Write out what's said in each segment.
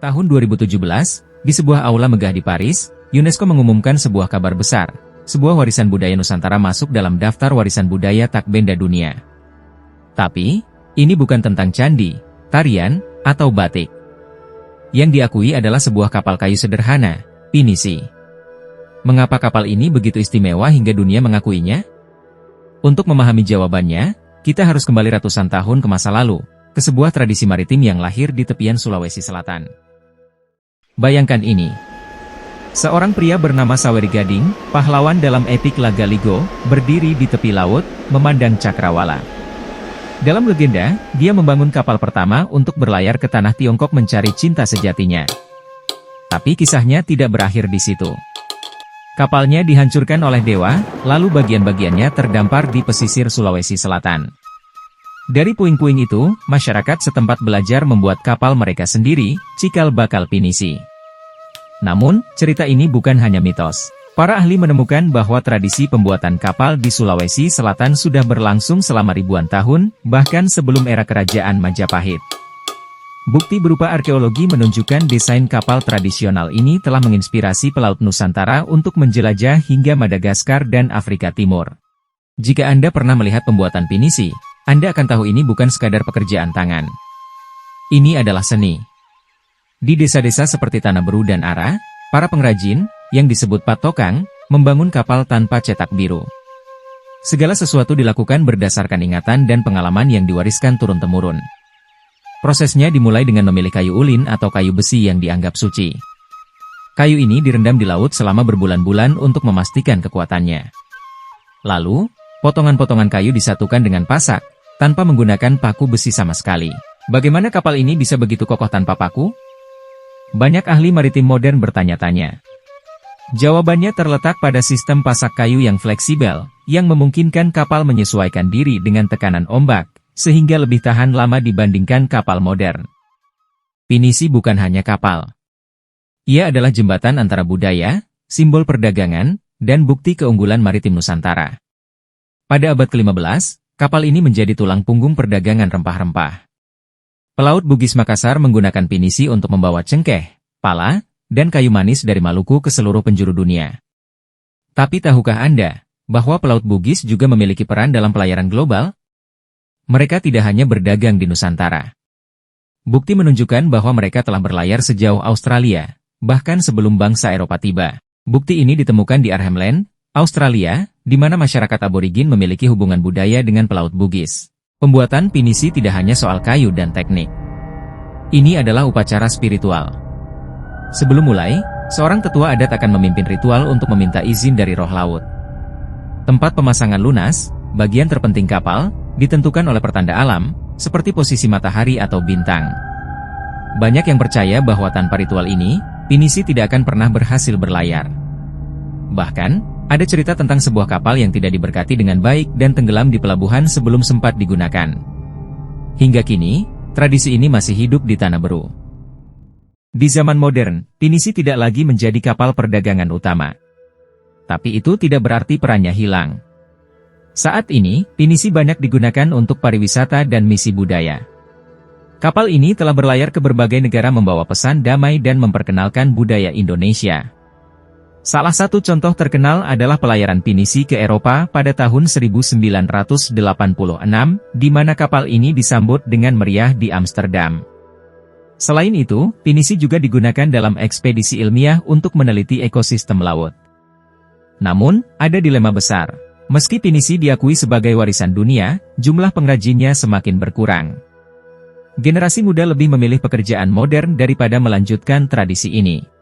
Tahun 2017, di sebuah aula megah di Paris, UNESCO mengumumkan sebuah kabar besar. Sebuah warisan budaya Nusantara masuk dalam daftar warisan budaya tak benda dunia. Tapi, ini bukan tentang candi, tarian, atau batik. Yang diakui adalah sebuah kapal kayu sederhana, pinisi. Mengapa kapal ini begitu istimewa hingga dunia mengakuinya? Untuk memahami jawabannya, kita harus kembali ratusan tahun ke masa lalu, ke sebuah tradisi maritim yang lahir di tepian Sulawesi Selatan. Bayangkan ini. Seorang pria bernama Saweri Gading, pahlawan dalam epik Laga Ligo, berdiri di tepi laut, memandang cakrawala. Dalam legenda, dia membangun kapal pertama untuk berlayar ke tanah Tiongkok mencari cinta sejatinya. Tapi kisahnya tidak berakhir di situ. Kapalnya dihancurkan oleh dewa, lalu bagian-bagiannya terdampar di pesisir Sulawesi Selatan. Dari puing-puing itu, masyarakat setempat belajar membuat kapal mereka sendiri, cikal bakal pinisi. Namun, cerita ini bukan hanya mitos. Para ahli menemukan bahwa tradisi pembuatan kapal di Sulawesi Selatan sudah berlangsung selama ribuan tahun, bahkan sebelum era kerajaan Majapahit. Bukti berupa arkeologi menunjukkan desain kapal tradisional ini telah menginspirasi pelaut Nusantara untuk menjelajah hingga Madagaskar dan Afrika Timur. Jika Anda pernah melihat pembuatan pinisi, Anda akan tahu ini bukan sekadar pekerjaan tangan. Ini adalah seni. Di desa-desa seperti Tanah Beru dan Ara, para pengrajin, yang disebut patokang, membangun kapal tanpa cetak biru. Segala sesuatu dilakukan berdasarkan ingatan dan pengalaman yang diwariskan turun-temurun. Prosesnya dimulai dengan memilih kayu ulin atau kayu besi yang dianggap suci. Kayu ini direndam di laut selama berbulan-bulan untuk memastikan kekuatannya. Lalu, potongan-potongan kayu disatukan dengan pasak, tanpa menggunakan paku besi sama sekali. Bagaimana kapal ini bisa begitu kokoh tanpa paku? Banyak ahli maritim modern bertanya-tanya. Jawabannya terletak pada sistem pasak kayu yang fleksibel, yang memungkinkan kapal menyesuaikan diri dengan tekanan ombak, sehingga lebih tahan lama dibandingkan kapal modern. Pinisi bukan hanya kapal. Ia adalah jembatan antara budaya, simbol perdagangan, dan bukti keunggulan maritim Nusantara. Pada abad ke-15, kapal ini menjadi tulang punggung perdagangan rempah-rempah. Pelaut Bugis Makassar menggunakan pinisi untuk membawa cengkeh, pala, dan kayu manis dari Maluku ke seluruh penjuru dunia. Tapi tahukah Anda, bahwa pelaut Bugis juga memiliki peran dalam pelayaran global? Mereka tidak hanya berdagang di Nusantara. Bukti menunjukkan bahwa mereka telah berlayar sejauh Australia, bahkan sebelum bangsa Eropa tiba. Bukti ini ditemukan di Arnhem Land, Australia, di mana masyarakat aborigin memiliki hubungan budaya dengan pelaut Bugis. Pembuatan pinisi tidak hanya soal kayu dan teknik. Ini adalah upacara spiritual. Sebelum mulai, seorang tetua adat akan memimpin ritual untuk meminta izin dari roh laut. Tempat pemasangan lunas, bagian terpenting kapal, ditentukan oleh pertanda alam, seperti posisi matahari atau bintang. Banyak yang percaya bahwa tanpa ritual ini, pinisi tidak akan pernah berhasil berlayar. Bahkan, ada cerita tentang sebuah kapal yang tidak diberkati dengan baik dan tenggelam di pelabuhan sebelum sempat digunakan. Hingga kini, tradisi ini masih hidup di Tanah Beru. Di zaman modern, pinisi tidak lagi menjadi kapal perdagangan utama. Tapi itu tidak berarti perannya hilang. Saat ini, pinisi banyak digunakan untuk pariwisata dan misi budaya. Kapal ini telah berlayar ke berbagai negara membawa pesan damai dan memperkenalkan budaya Indonesia. Salah satu contoh terkenal adalah pelayaran pinisi ke Eropa pada tahun 1986, di mana kapal ini disambut dengan meriah di Amsterdam. Selain itu, pinisi juga digunakan dalam ekspedisi ilmiah untuk meneliti ekosistem laut. Namun, ada dilema besar. Meski pinisi diakui sebagai warisan dunia, jumlah pengrajinnya semakin berkurang. Generasi muda lebih memilih pekerjaan modern daripada melanjutkan tradisi ini.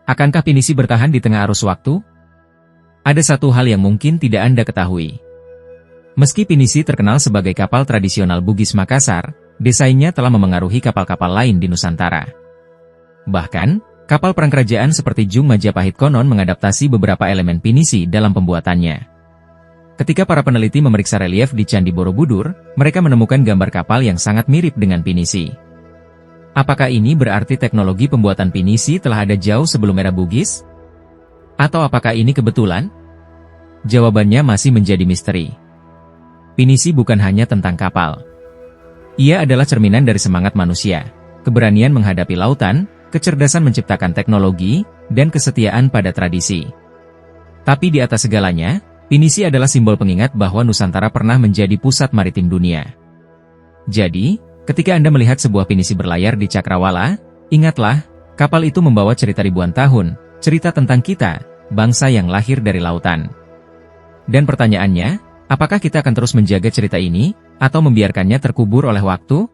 Akankah pinisi bertahan di tengah arus waktu? Ada satu hal yang mungkin tidak Anda ketahui. Meski pinisi terkenal sebagai kapal tradisional Bugis Makassar, desainnya telah memengaruhi kapal-kapal lain di Nusantara. Bahkan, kapal perang kerajaan seperti Jung Majapahit konon mengadaptasi beberapa elemen pinisi dalam pembuatannya. Ketika para peneliti memeriksa relief di Candi Borobudur, mereka menemukan gambar kapal yang sangat mirip dengan pinisi. Apakah ini berarti teknologi pembuatan pinisi telah ada jauh sebelum era Bugis? Atau apakah ini kebetulan? Jawabannya masih menjadi misteri. Pinisi bukan hanya tentang kapal. Ia adalah cerminan dari semangat manusia, keberanian menghadapi lautan, kecerdasan menciptakan teknologi, dan kesetiaan pada tradisi. Tapi di atas segalanya, pinisi adalah simbol pengingat bahwa Nusantara pernah menjadi pusat maritim dunia. Jadi, ketika Anda melihat sebuah pinisi berlayar di Cakrawala, ingatlah, kapal itu membawa cerita ribuan tahun, cerita tentang kita, bangsa yang lahir dari lautan. Dan pertanyaannya, apakah kita akan terus menjaga cerita ini, atau membiarkannya terkubur oleh waktu?